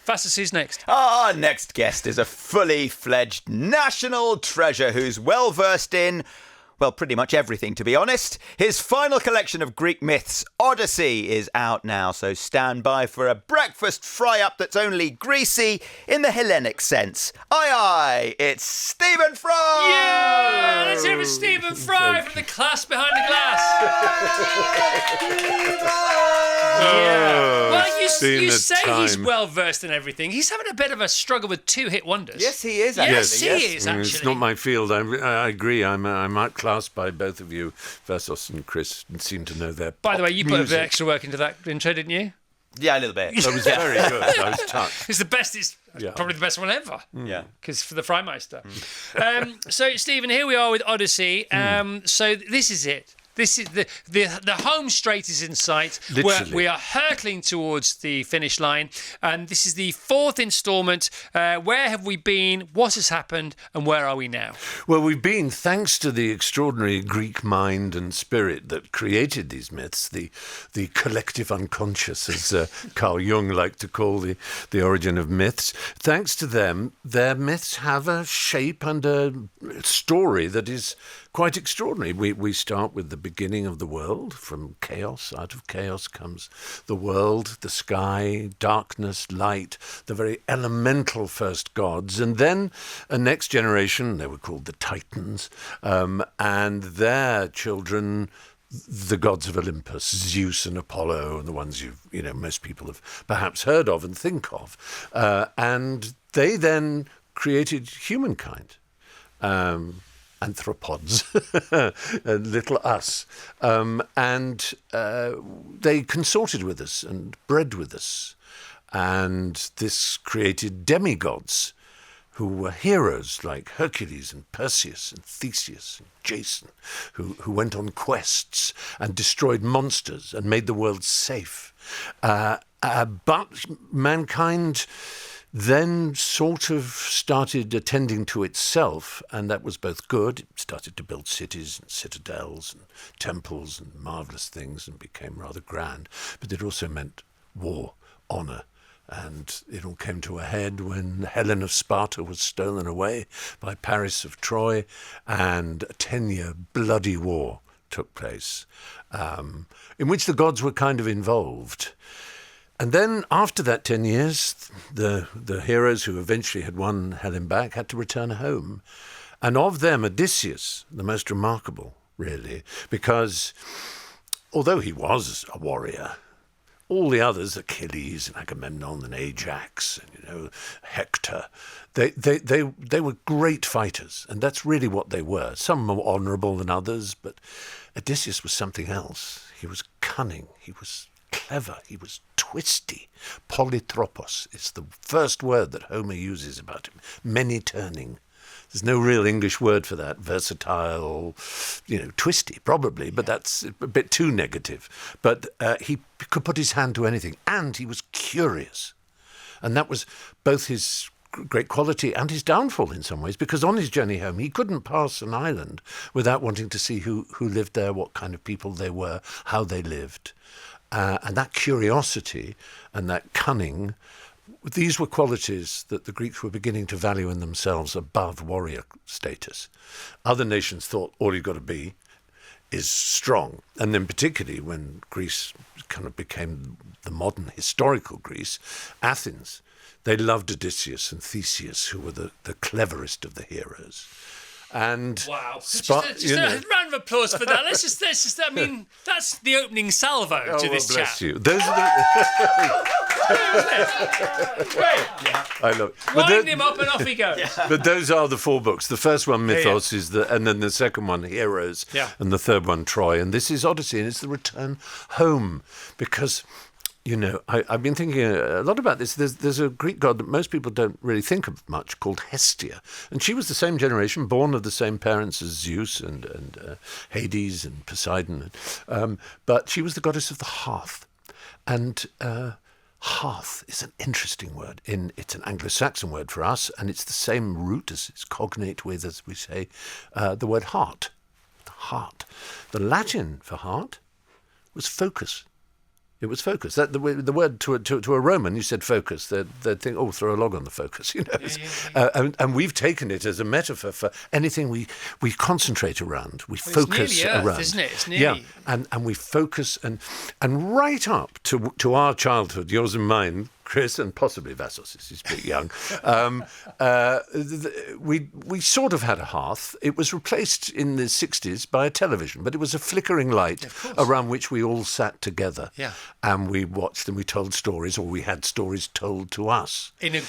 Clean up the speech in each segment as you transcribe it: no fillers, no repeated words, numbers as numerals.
Vastus, who's next? Our next guest is a fully fledged national treasure who's well versed in, well, pretty much everything, to be honest. His final collection of Greek myths, Odyssey, is out now, so stand by for a breakfast fry-up that's only greasy in the Hellenic sense. Aye, aye, it's Stephen Fry! Yeah! Let's hear it for Stephen Fry from the class behind the glass. Yeah. Well, you say he's well versed in everything. He's having a bit of a struggle with two-hit wonders. Yes, he is, actually. Yes, he is, actually. It's not my field. I agree. I'm outclassed by both of you. Vassos and Chris seem to know their By the way, you put a music. bit extra work into that intro, didn't you? Yeah, a little bit. That was very good. I was touched. It's the best. It's probably the best one ever. Yeah. Because for the Freimeister. So, Stephen, here we are with Odyssey. So this is it. This is the home straight is in sight. Literally. We are hurtling towards the finish line. And this is the fourth instalment. Where have we been? What has happened? And where are we now? Well, we've been, thanks to the extraordinary Greek mind and spirit that created these myths, the collective unconscious, as Carl Jung liked to call the origin of myths. Thanks to them, their myths have a shape and a story that is quite extraordinary. We start with the beginning of the world. From chaos, out of chaos comes the world, the sky, darkness, light, the very elemental first gods. And then a next generation, they were called the Titans, and their children, the gods of Olympus, Zeus and Apollo, and the ones most people have perhaps heard of and think of. And they then created humankind. Anthropods, little us. And they consorted with us and bred with us. And this created demigods who were heroes like Hercules and Perseus and Theseus and Jason, who went on quests and destroyed monsters and made the world safe. But mankind then sort of started attending to itself, and that was both good. It started to build cities and citadels and temples and marvellous things and became rather grand. But it also meant war, honour, and it all came to a head when Helen of Sparta was stolen away by Paris of Troy, and a 10-year bloody war took place, in which the gods were kind of involved. And then after that 10 years, the heroes who eventually had won Helen back had to return home. And of them, Odysseus, the most remarkable, really, because although he was a warrior, all the others, Achilles and Agamemnon and Ajax and Hector, they were great fighters, and that's really what they were. Some more honourable than others, but Odysseus was something else. He was cunning, he was clever, he was twisty. Polytropos is the first word that Homer uses about him. Many turning. There's no real English word for that. Versatile, twisty, probably, but that's a bit too negative. But he could put his hand to anything, and he was curious. And that was both his great quality and his downfall in some ways, because on his journey home, he couldn't pass an island without wanting to see who lived there, what kind of people they were, how they lived. And that curiosity and that cunning, these were qualities that the Greeks were beginning to value in themselves above warrior status. Other nations thought all you've got to be is strong. And then particularly when Greece kind of became the modern historical Greece, Athens, they loved Odysseus and Theseus, who were the cleverest of the heroes. And wow! Just a round of applause for that. Let's just. I mean, that's the opening salvo to this bless chat. You. Those are Great. I love it. Wind him up and off he goes. Yeah. But those are the four books. The first one, Mythos, is and then the second one, Heroes, and the third one, Troy. And this is Odyssey, and it's the return home, because I've been thinking a lot about this. There's a Greek god that most people don't really think of much called Hestia. And she was the same generation, born of the same parents as Zeus and Hades and Poseidon. But she was the goddess of the hearth. And hearth is an interesting word. It's an Anglo-Saxon word for us, and it's the same root as it's cognate with, as we say, the word heart. The heart. The Latin for heart was focus. It was focus. That the word to a Roman, you said focus. They'd think, oh, throw a log on the focus, you know. And we've taken it as a metaphor for anything we concentrate around, we focus it's nearly around, Earth, isn't it? It's nearly... and we focus and right up to our childhood, yours and mine, Chris, and possibly Vassos, he's a bit young. We sort of had a hearth. It was replaced in the 60s by a television, but it was a flickering light around which we all sat together. Yeah. And we watched and we told stories, or we had stories told to us. In a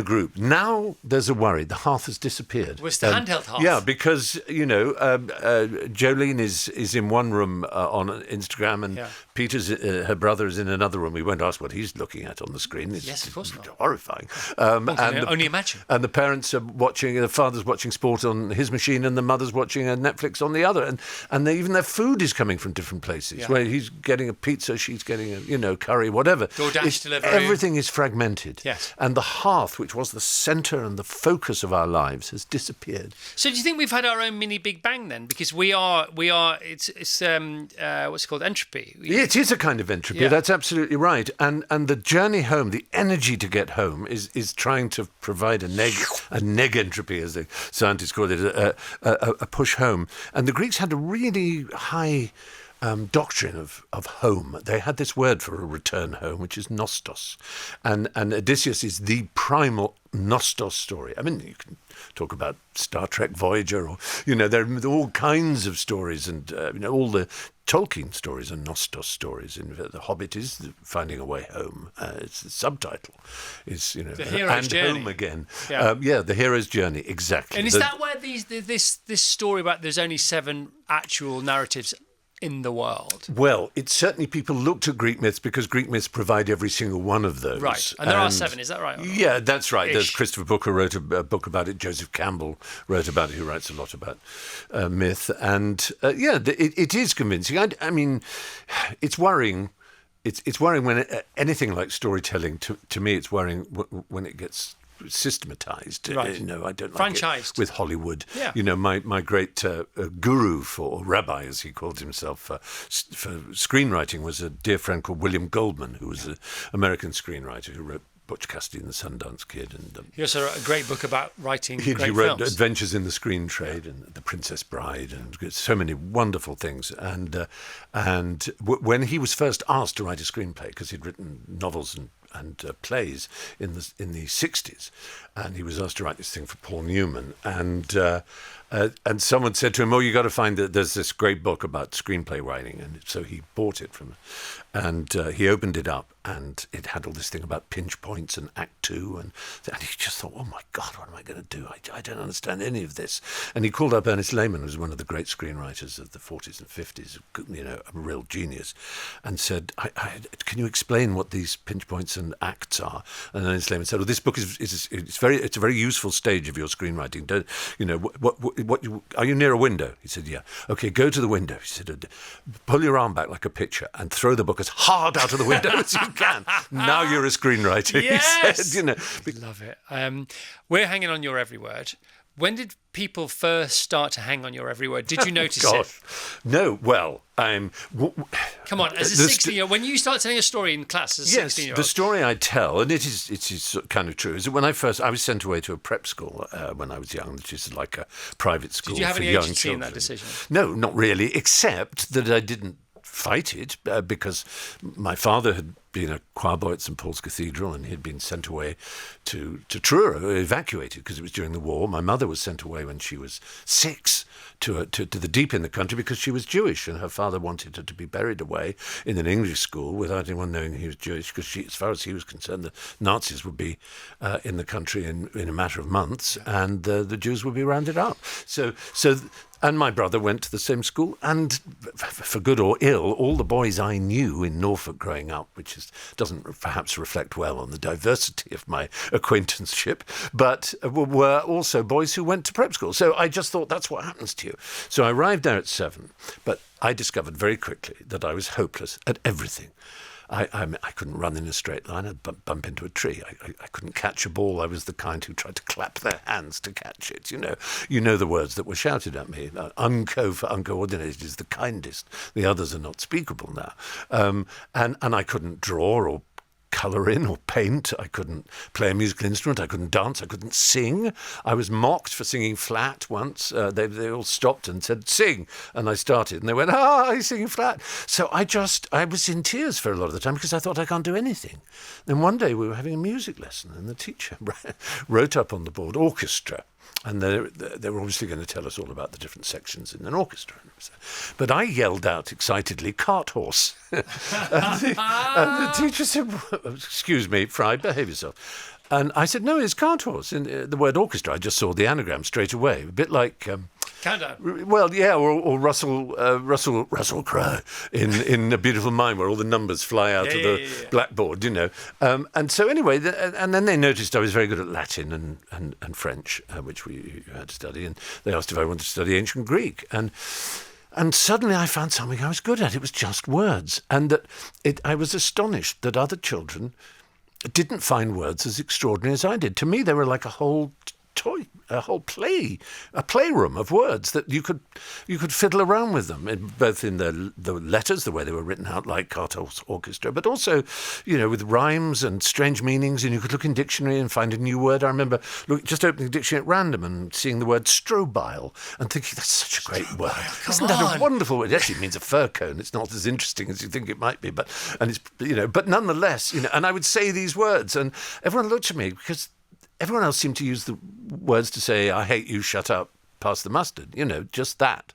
group. Now there's a worry. The hearth has disappeared. Well, it's the handheld hearth. Yeah, because, you know, Jolene is in one room on Instagram, and Peter's, her brother, is in another room. We won't ask what he's looking at on the screen. It's yes, of course not. Horrifying. Only imagine. And the parents are watching, the father's watching sport on his machine and the mother's watching Netflix on the other. And even their food is coming from different places, where he's getting a pizza, she's getting a, you know, curry, whatever. DoorDash delivery. Everything is fragmented. Yes. And the hearth, which was the centre and the focus of our lives, has disappeared. So do you think we've had our own mini Big Bang then? Because we are, it's what's it called? Entropy. It is a kind of entropy. Yeah. That's absolutely right. And the journey home, the energy to get home, is trying to provide a neg entropy, as the scientists call it, a push home. And the Greeks had a really high doctrine of home. They had this word for a return home, which is nostos. And Odysseus is the primal nostos story. I mean, you can talk about Star Trek Voyager, or, you know, there are all kinds of stories, and, you know, all the Tolkien stories are nostos stories. In The Hobbit is finding a way home. It's the subtitle. It's, you know, the hero's journey. Home again. Yeah. The hero's journey, exactly. And is that where this story about there's only 7 actual narratives in the world? Well, it's certainly, people looked at Greek myths because Greek myths provide every single one of those. Right, and there are 7, is that right? Yeah, that's right. Ish. There's Christopher Booker wrote a book about it. Joseph Campbell wrote about it, who writes a lot about myth. And it is convincing. I mean, it's worrying. It's worrying when anything like storytelling, to me, it's worrying when it gets systematized. Right. You know, I don't like it with Hollywood. Yeah. You know, my great guru, or rabbi, as he called himself, for screenwriting, was a dear friend called William Goldman, who was an American screenwriter who wrote Butch Cassidy and the Sundance Kid. And he also wrote a great book about writing he great wrote films. Adventures in the Screen Trade and The Princess Bride, and so many wonderful things. And when he was first asked to write a screenplay, because he'd written novels and plays in the 60s, and he was asked to write this thing for Paul Newman, and someone said to him, "Oh, you got to find that there's this great book about screenplay writing," and so he bought it from, and he opened it up, and it had all this thing about pinch points and Act 2, and he just thought, "Oh my God, what am I going to do? I don't understand any of this." And he called up Ernest Lehman, who was one of the great screenwriters of the 40s and 50s, you know, a real genius, and said, "Can you explain what these pinch points and acts are?" And Ernest Lehman said, "Well, this book it's a very useful stage of your screenwriting. Don't you know are you near a window?" He said, "Yeah." "Okay, go to the window." He said, "Pull your arm back like a pitcher and throw the book as hard out of the window as you can. Now you're a screenwriter." Yes! He said, you know. Love it. We're hanging on your every word. When did people first start to hang on your every word? Did you notice it? No, well, come on, as a 16-year-old, when you start telling a story in class as a 16-year-old. Yes, the story I tell, and it is kind of true, is that when I was sent away to a prep school when I was young, which is like a private school for young children. Did you have any agency in that decision? No, not really, except that I didn't fight it because my father had been a choir boy at St Paul's Cathedral, and he'd been sent away to Truro, evacuated because it was during the war. My mother was sent away when she was 6 to the deep in the country because she was Jewish, and her father wanted her to be buried away in an English school without anyone knowing he was Jewish, because as far as he was concerned, the Nazis would be in the country in a matter of months, and the Jews would be rounded up. And my brother went to the same school, and for good or ill, all the boys I knew in Norfolk growing up, which doesn't perhaps reflect well on the diversity of my acquaintanceship, but were also boys who went to prep school. So I just thought, that's what happens to you. So I arrived there at 7, but I discovered very quickly that I was hopeless at everything. I couldn't run in a straight line. I'd bump into a tree. I couldn't catch a ball. I was the kind who tried to clap their hands to catch it. You know the words that were shouted at me. Unco for uncoordinated is the kindest. The others are not speakable now. And I couldn't draw or colour in or paint. I couldn't play a musical instrument. I couldn't dance. I couldn't sing. I was mocked for singing flat once. They all stopped and said, "Sing." And I started and they went, "You're singing flat." So I was in tears for a lot of the time because I thought I can't do anything. Then one day we were having a music lesson and the teacher wrote up on the board orchestra. And they were obviously going to tell us all about the different sections in an orchestra. But I yelled out excitedly, "Cart horse." and the teacher said, "Excuse me, Fry, behave yourself." And I said, "No, it's cart horse." In the word orchestra, I just saw the anagram straight away. A bit like... Countdown. Well, yeah, or Russell Crowe in A Beautiful Mind, where all the numbers fly out of the blackboard, And so anyway, and then they noticed I was very good at Latin and French, which you had to study, and they asked if I wanted to study ancient Greek, and suddenly I found something I was good at. It was just words, and I was astonished that other children didn't find words as extraordinary as I did. To me, they were like a whole toy, a whole playroom of words that you could fiddle around with them, both in the letters, the way they were written out, like Cart Horse Orchestra, but also, with rhymes and strange meanings, and you could look in dictionary and find a new word. I remember just opening a dictionary at random and seeing the word strobile and thinking, that's such a great word. Isn't that a wonderful word? It actually means a fir cone. It's not as interesting as you think it might be, but nonetheless, and I would say these words, and everyone looked at me because everyone else seemed to use the words to say, "I hate you, shut up, pass the mustard." Just that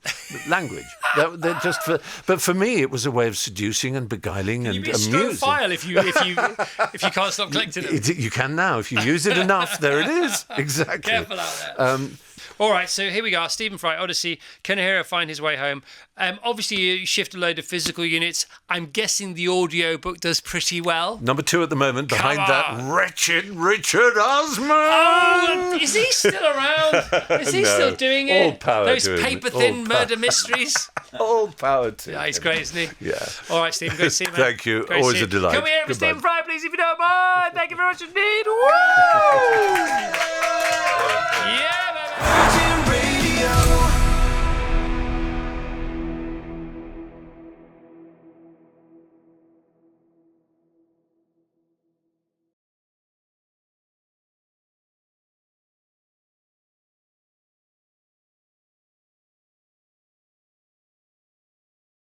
language. But for me, it was a way of seducing and beguiling and amusing. You'd be a strophile if you can't stop collecting them. You can now. If you use it enough, there it is. Exactly. Careful out there. All right, so here we go. Stephen Fry, Odyssey. Can a hero find his way home? Obviously, you shift a load of physical units. I'm guessing the audio book does pretty well. Number 2 at the moment, behind that wretched Richard Osman. Oh, is he still around? Is he still doing it? All power Those to him. paper-thin murder mysteries. All power to him. Yeah, he's great, isn't he? Yeah. All right, Stephen, great to see you, man. Thank you. Great Always a delight. Can we hear from Goodbye. Stephen Fry, please, if you don't mind? Thank you very much indeed. Woo! Yeah, baby.